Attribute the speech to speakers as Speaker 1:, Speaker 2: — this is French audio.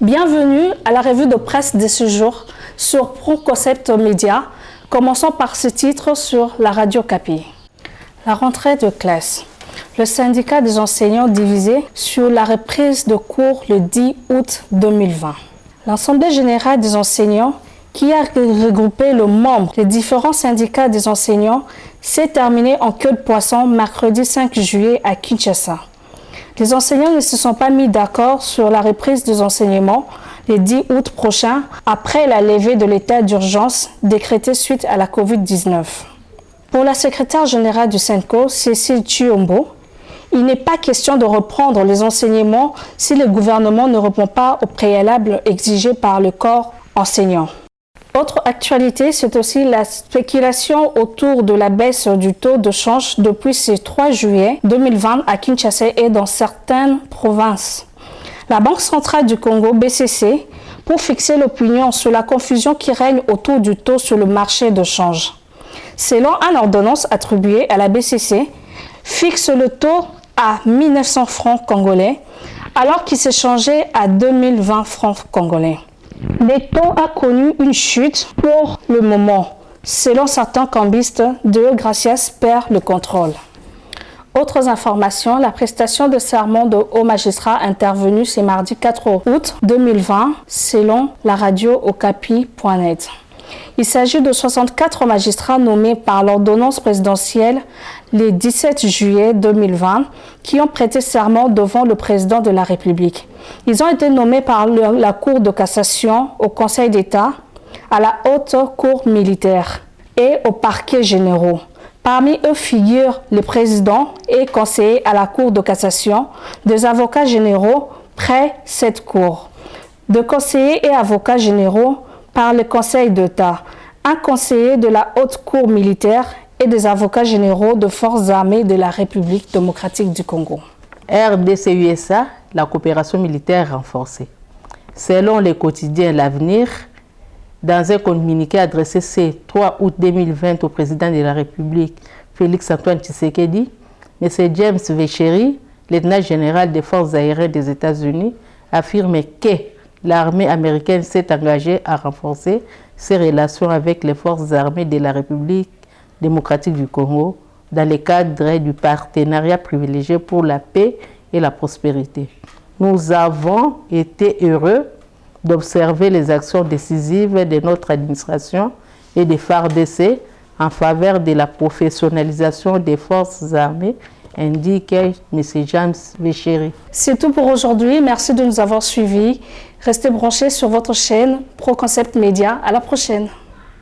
Speaker 1: Bienvenue à la revue de presse de ce jour sur ProConcept Média. Commençons par ce titre sur la radio Okapi. La rentrée de classe. Le syndicat des enseignants divisé sur la reprise de cours le 10 août 2020. L'Assemblée générale des enseignants, qui a regroupé le membre des différents syndicats des enseignants, s'est terminée en queue de poisson mercredi 5 juillet à Kinshasa. Les enseignants ne se sont pas mis d'accord sur la reprise des enseignements le 10 août prochain après la levée de l'état d'urgence décrété suite à la COVID-19. Pour la secrétaire générale du SYNCO, Cécile Chiombo, il n'est pas question de reprendre les enseignements si le gouvernement ne répond pas aux préalables exigés par le corps enseignant. Autre actualité, c'est aussi la spéculation autour de la baisse du taux de change depuis ce 3 juillet 2020 à Kinshasa et dans certaines provinces. La Banque centrale du Congo, BCC, pour fixer l'opinion sur la confusion qui règne autour du taux sur le marché de change. Selon une ordonnance attribuée à la BCC, fixe le taux à 1900 francs congolais, alors qu'il s'est changé à 2020 francs congolais. Le taux a connu une chute pour le moment. Selon certains cambistes, De Gracias perd le contrôle. Autres informations, la prestation de serment de haut magistrat intervenue ce mardi 4 août 2020 selon la radio Okapi.net. Il s'agit de 64 magistrats nommés par l'ordonnance présidentielle le 17 juillet 2020 qui ont prêté serment devant le président de la République. Ils ont été nommés par la Cour de cassation, au Conseil d'État, à la Haute Cour militaire et au parquet généraux. Parmi eux figurent les présidents et conseillers à la Cour de cassation, des avocats généraux près cette cour, de conseillers et avocats généraux par le Conseil d'État, un conseiller de la Haute Cour militaire et des avocats généraux de forces armées de la République démocratique du Congo.
Speaker 2: RDC-USA, la coopération militaire renforcée. Selon les quotidiens L'Avenir, dans un communiqué adressé ce 3 août 2020 au président de la République, Félix-Antoine Tshisekedi, M. James Vechery, lieutenant général des forces aériennes des États-Unis, affirme que l'armée américaine s'est engagée à renforcer ses relations avec les forces armées de la République démocratique du Congo dans le cadre du partenariat privilégié pour la paix et la prospérité. Nous avons été heureux d'observer les actions décisives de notre administration et des FARDC en faveur de la professionnalisation des forces armées, indique M. James Vechery.
Speaker 1: C'est tout pour aujourd'hui. Merci de nous avoir suivis. Restez branchés sur votre chaîne ProConcept Média. À la prochaine.